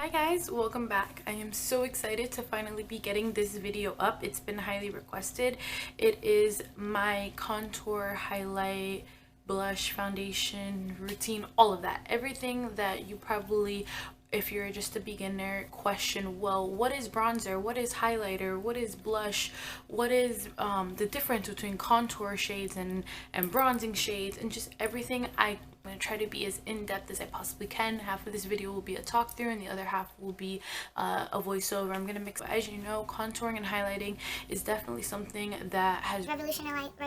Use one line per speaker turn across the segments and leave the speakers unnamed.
Hi guys, welcome back. I am so excited to finally be getting this video up. It's been highly requested. It is my contour, highlight, blush, foundation, routine, all of that. Everything that you probably, if you're just a beginner, question, well, what is bronzer? What is highlighter? What is blush? What is the difference between contour shades and bronzing shades, and just everything. I'm going to try to be as in-depth as I possibly can. Half of this video will be a talk through and the other half will be a voiceover. I'm going to mix. As you know, contouring and highlighting is definitely something that has revolutionized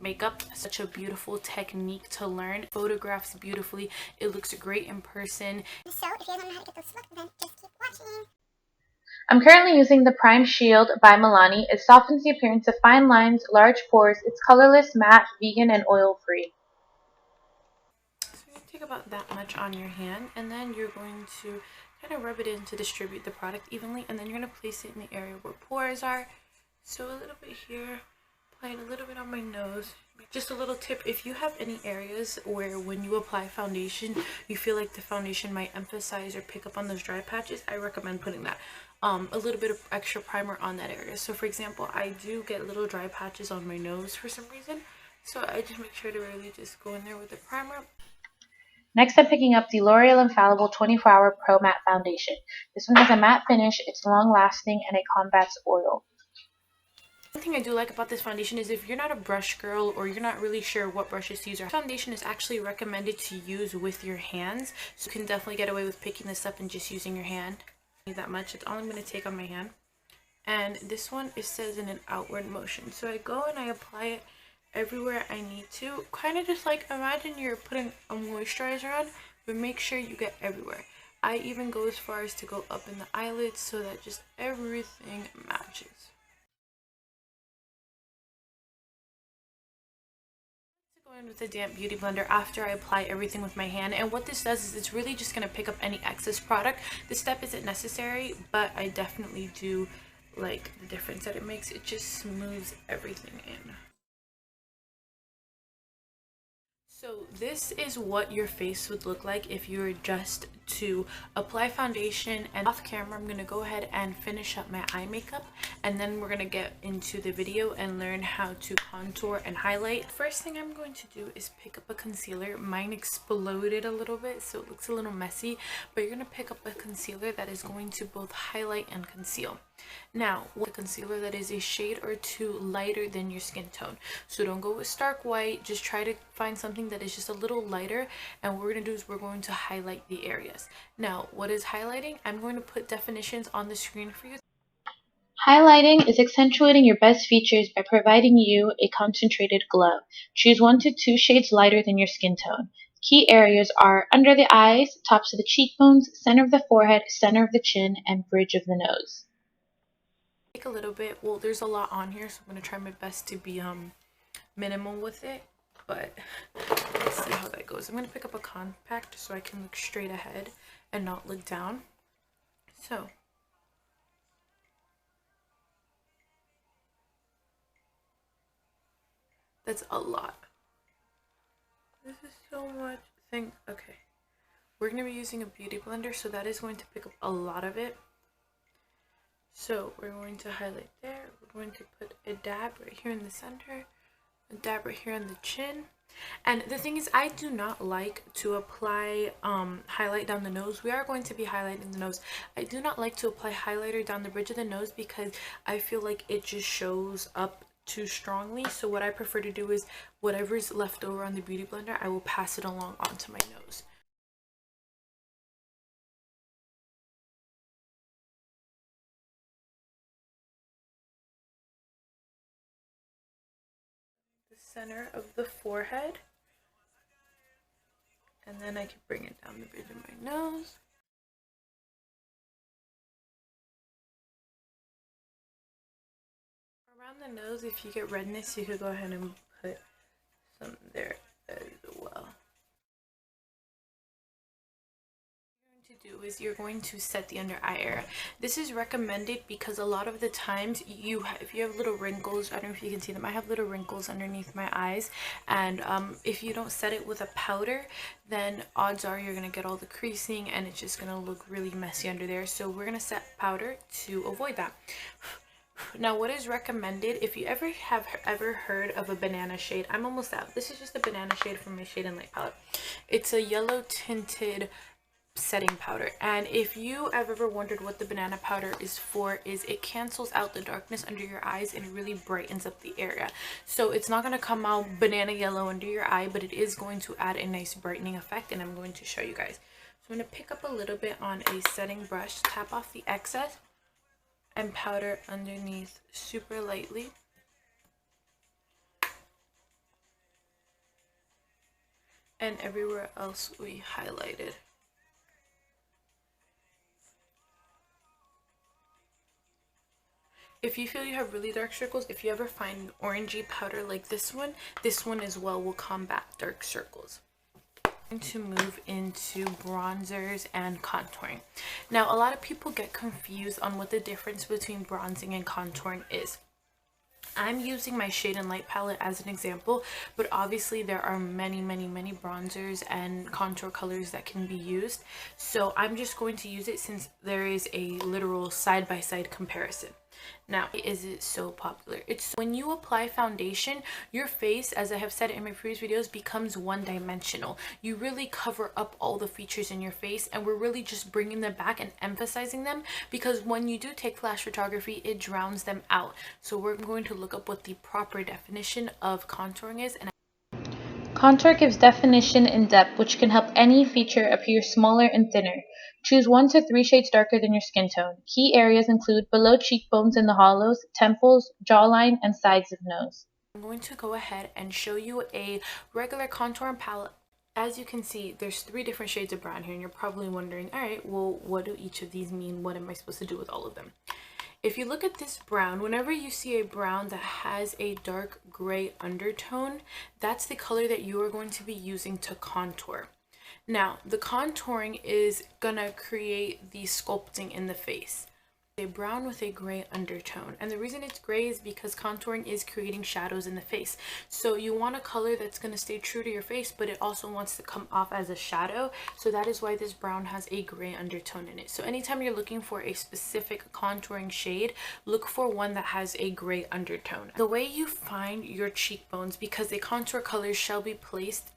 makeup. Such a beautiful technique to learn. Photographs beautifully. It looks great in person.
So if you guys want to know how to get those looks, then just keep watching.
I'm currently using the Prime Shield by Milani. It softens the appearance of fine lines, large pores. It's colorless, matte, vegan, and oil-free.
So you're going to take about that much on your hand, and then you're going to kind of rub it in to distribute the product evenly, and then you're going to place it in the area where pores are. So a little bit here, apply it a little bit on my nose. Just a little tip, if you have any areas where when you apply foundation you feel like the foundation might emphasize or pick up on those dry patches, I recommend putting that a little bit of extra primer on that area. So for example, I do get little dry patches on my nose for some reason, so I just make sure to really just go in there with the primer.
Next, I'm picking up the L'Oreal Infallible 24-Hour Pro Matte Foundation. This one has a matte finish, it's long-lasting, and it combats oil.
One thing I do like about this foundation is if you're not a brush girl or you're not really sure what brushes to use, our foundation is actually recommended to use with your hands. So you can definitely get away with picking this up and just using your hand. Need that much. It's all I'm going to take on my hand. And this one, it says in an outward motion. So I go and I apply it everywhere I need to. Kind of just like imagine you're putting a moisturizer on, but make sure you get everywhere. I even go as far as to go up in the eyelids so that just everything matches. Go in with a damp beauty blender after I apply everything with my hand, and what this does is it's really just going to pick up any excess product. This step isn't necessary, but I definitely do like the difference that it makes. It just smooths everything in. So this is what your face would look like if you were just to apply foundation. And off camera, I'm going to go ahead and finish up my eye makeup, and then we're going to get into the video and learn how to contour and highlight. First thing I'm going to do is pick up a concealer. Mine exploded a little bit, so it looks a little messy, but you're going to pick up a concealer that is going to both highlight and conceal. Now, with a concealer that is a shade or two lighter than your skin tone. So don't go with stark white, just try to find something that is just a little lighter, and what we're going to do is we're going to highlight the areas. Now, what is highlighting? I'm going to put definitions on the screen for you.
Highlighting is accentuating your best features by providing you a concentrated glow. Choose 1 to 2 shades lighter than your skin tone. Key areas are under the eyes, tops of the cheekbones, center of the forehead, center of the chin, and bridge of the nose.
Take a little bit. Well, there's a lot on here, so I'm going to try my best to be minimal with it, but let's see how that goes. I'm going to pick up a compact so I can look straight ahead and not look down. So that's a lot. This is so much thing. Okay, we're going to be using a beauty blender, so that is going to pick up a lot of it. So we're going to highlight there. We're going to put a dab right here in the center, a dab right here on the chin. And the thing is, I do not like to apply highlight down the nose. We are going to be highlighting the nose. I do not like to apply highlighter down the bridge of the nose because I feel like it just shows up too strongly. So what I prefer to do is whatever's left over on the beauty blender, I will pass it along onto my nose. The center of the forehead, and then I can bring it down the bridge of my nose. Around the nose, if you get redness, you could go ahead and put some there as well. What I'm going to do is you're going to set the under eye area. This is recommended because a lot of the times if you have little wrinkles, I don't know if you can see them, I have little wrinkles underneath my eyes, and if you don't set it with a powder, then odds are you're gonna get all the creasing and it's just gonna look really messy under there. So we're gonna set powder to avoid that. Now, what is recommended, if you have ever heard of a banana shade, I'm almost out. This is just a banana shade from my Shade and Light palette. It's a yellow tinted setting powder, and if you have ever wondered what the banana powder is for, is it cancels out the darkness under your eyes and really brightens up the area. So it's not going to come out banana yellow under your eye, but it is going to add a nice brightening effect, and I'm going to show you guys. So I'm going to pick up a little bit on a setting brush, tap off the excess, and powder underneath super lightly. And everywhere else we highlighted. If you feel you have really dark circles, if you ever find orangey powder like this one as well will combat dark circles. I'm going to move into bronzers and contouring. Now, a lot of people get confused on what the difference between bronzing and contouring is. I'm using my Shade and Light palette as an example, but obviously there are many bronzers and contour colors that can be used. So I'm just going to use it since there is a literal side-by-side comparison. Now, why is it so popular? It's when you apply foundation, your face, as I have said in my previous videos, becomes one-dimensional. You really cover up all the features in your face, and we're really just bringing them back and emphasizing them, because when you do take flash photography, it drowns them out. So we're going to look up what the proper definition of contouring is. And
Contour gives definition and depth, which can help any feature appear smaller and thinner. Choose 1 to 3 shades darker than your skin tone. Key areas include below cheekbones in the hollows, temples, jawline, and sides of nose.
I'm going to go ahead and show you a regular contour palette. As you can see, there's 3 different shades of brown here, and you're probably wondering, all right, well, what do each of these mean? What am I supposed to do with all of them? If you look at this brown, whenever you see a brown that has a dark gray undertone, that's the color that you are going to be using to contour. Now, the contouring is gonna create the sculpting in the face. A brown with a gray undertone, and the reason it's gray is because contouring is creating shadows in the face. So you want a color that's going to stay true to your face, but it also wants to come off as a shadow. So that is why this brown has a gray undertone in it. So anytime you're looking for a specific contouring shade, look for one that has a gray undertone. The way you find your cheekbones, because a contour color shall be placed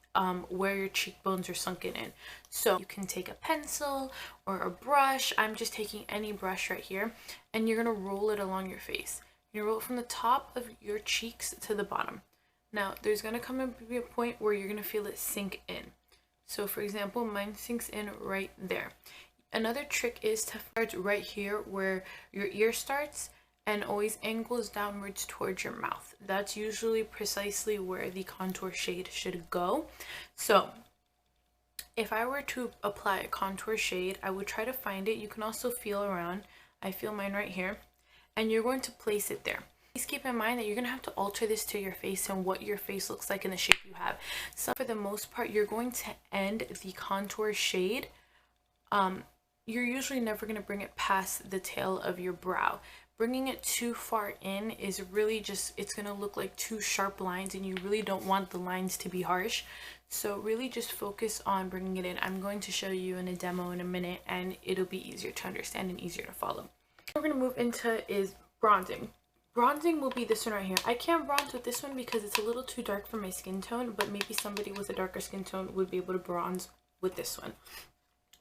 where your cheekbones are sunken in. So you can take a pencil or a brush. I'm just taking any brush right here, and you're gonna roll it along your face. You roll it from the top of your cheeks to the bottom. Now there's gonna come and be a point where you're gonna feel it sink in. So for example, mine sinks in right there. Another trick is to start right here where your ear starts, and always angles downwards towards your mouth. That's usually precisely where the contour shade should go. So if I were to apply a contour shade, I would try to find it. You can also feel around. I feel mine right here, and you're going to place it there. Please keep in mind that you're going to have to alter this to your face and what your face looks like in the shape you have. So for the most part, you're going to end the contour shade. You're usually never going to bring it past the tail of your brow. Bringing it too far in is really just, it's going to look like 2 sharp lines, and you really don't want the lines to be harsh. So really just focus on bringing it in. I'm going to show you in a demo in a minute, and it'll be easier to understand and easier to follow. What we're going to move into is bronzing. Bronzing will be this one right here. I can't bronze with this one because it's a little too dark for my skin tone, but maybe somebody with a darker skin tone would be able to bronze with this one.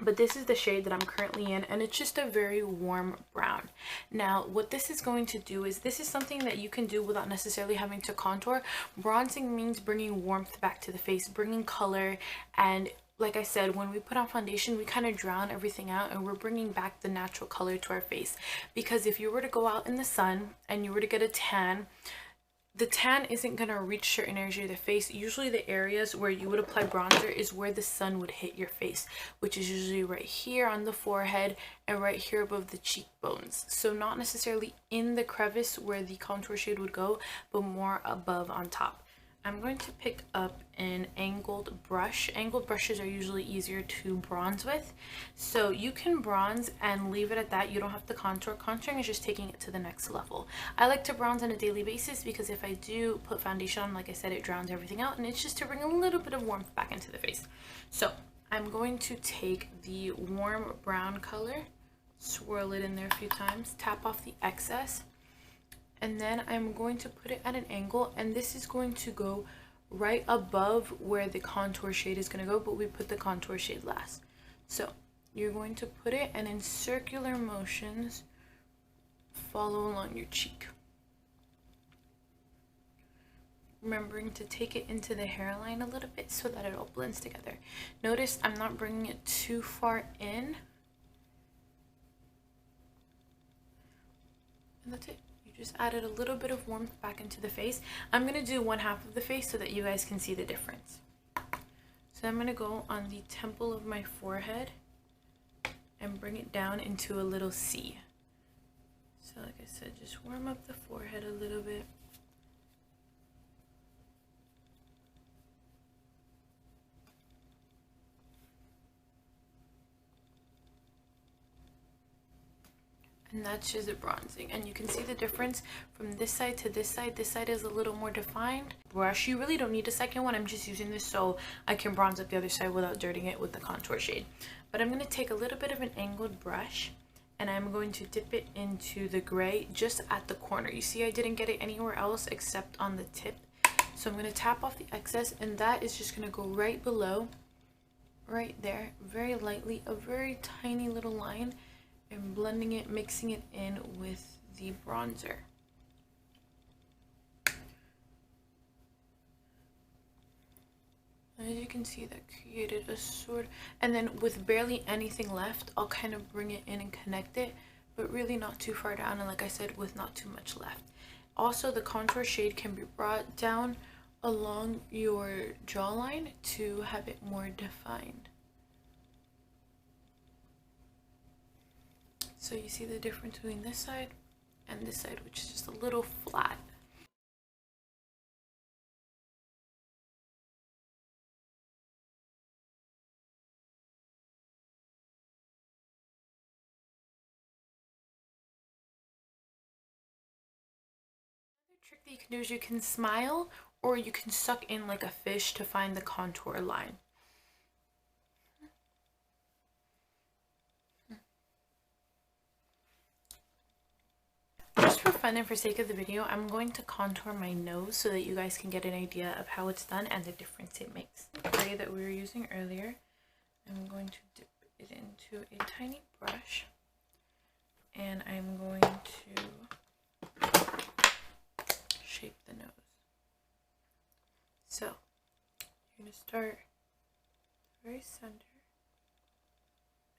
But this is the shade that I'm currently in, and it's just a very warm brown. Now, what this is going to do is, this is something that you can do without necessarily having to contour. Bronzing means bringing warmth back to the face, bringing color, and like I said, when we put on foundation, we kind of drown everything out, and we're bringing back the natural color to our face. Because if you were to go out in the sun and you were to get a tan, the tan isn't going to reach certain areas of the face. Usually the areas where you would apply bronzer is where the sun would hit your face, which is usually right here on the forehead and right here above the cheekbones. So not necessarily in the crevice where the contour shade would go, but more above on top. I'm going to pick up an angled brush. Angled brushes are usually easier to bronze with. So you can bronze and leave it at that. You don't have to contour. Contouring is just taking it to the next level. I like to bronze on a daily basis because if I do put foundation on, like I said, it drowns everything out, and it's just to bring a little bit of warmth back into the face. So I'm going to take the warm brown color, swirl it in there a few times, tap off the excess, and then I'm going to put it at an angle, and this is going to go right above where the contour shade is going to go, but we put the contour shade last. So you're going to put it, and in circular motions follow along your cheek, remembering to take it into the hairline a little bit so that it all blends together. Notice I'm not bringing it too far in, and that's it. Just added a little bit of warmth back into the face. I'm going to do one half of the face so that you guys can see the difference. So I'm going to go on the temple of my forehead and bring it down into a little C. So like I said, just warm up the forehead a little bit. And that's just the bronzing, and you can see the difference from this side to this side. This side is a little more defined. Brush, you really don't need a second one. I'm just using this so I can bronze up the other side without dirtying it with the contour shade. But I'm going to take a little bit of an angled brush, and I'm going to dip it into the gray just at the corner. You see I didn't get it anywhere else except on the tip. So I'm going to tap off the excess, and that is just going to go right below, right there, very lightly, a very tiny little line, and blending it, mixing it in with the bronzer. As you can see, that created a sort, and then with barely anything left, I'll kind of bring it in and connect it, but really not too far down, and like I said, with not too much left. Also, the contour shade can be brought down along your jawline to have it more defined. So you see the difference between this side and this side, which is just a little flat. Another trick that you can do is you can smile, or you can suck in like a fish to find the contour line. Just for fun and for sake of the video, I'm going to contour my nose so that you guys can get an idea of how it's done and the difference it makes. The gray that we were using earlier, I'm going to dip it into a tiny brush, and I'm going to shape the nose. So you're going to start very center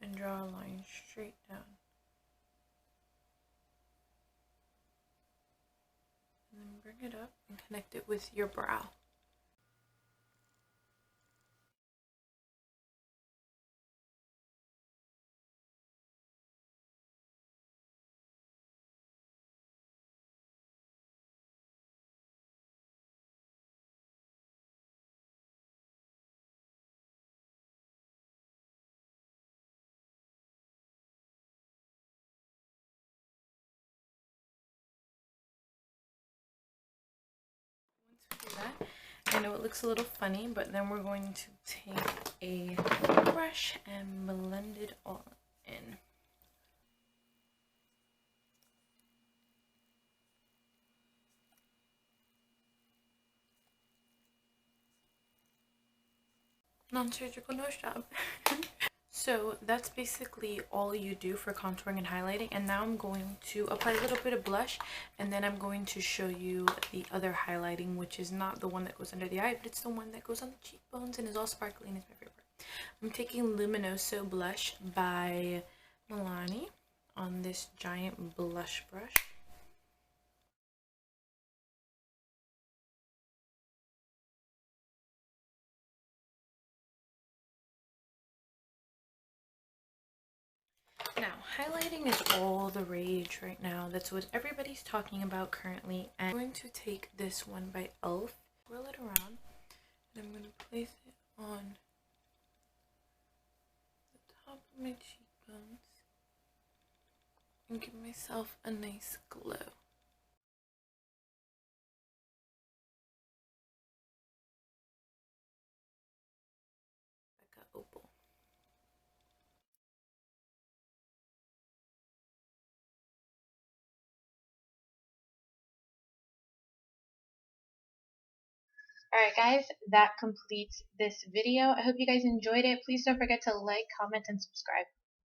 and draw a line straight down. And then bring it up and connect it with your brow. Once we do that, I know it looks a little funny, but then we're going to take a brush and blend it all in. Non-surgical nose job. So that's basically all you do for contouring and highlighting, and now I'm going to apply a little bit of blush, and then I'm going to show you the other highlighting, which is not the one that goes under the eye, but it's the one that goes on the cheekbones and is all sparkly and is my favorite. I'm taking Luminoso blush by Milani on this giant blush brush. Now, highlighting is all the rage right now. That's what everybody's talking about currently. And I'm going to take this one by e.l.f., swirl it around, place it on the top of my cheekbones and give myself a nice glow. Becca Opal.
Alright guys, that completes this video. I hope you guys enjoyed it. Please don't forget to like, comment, and subscribe.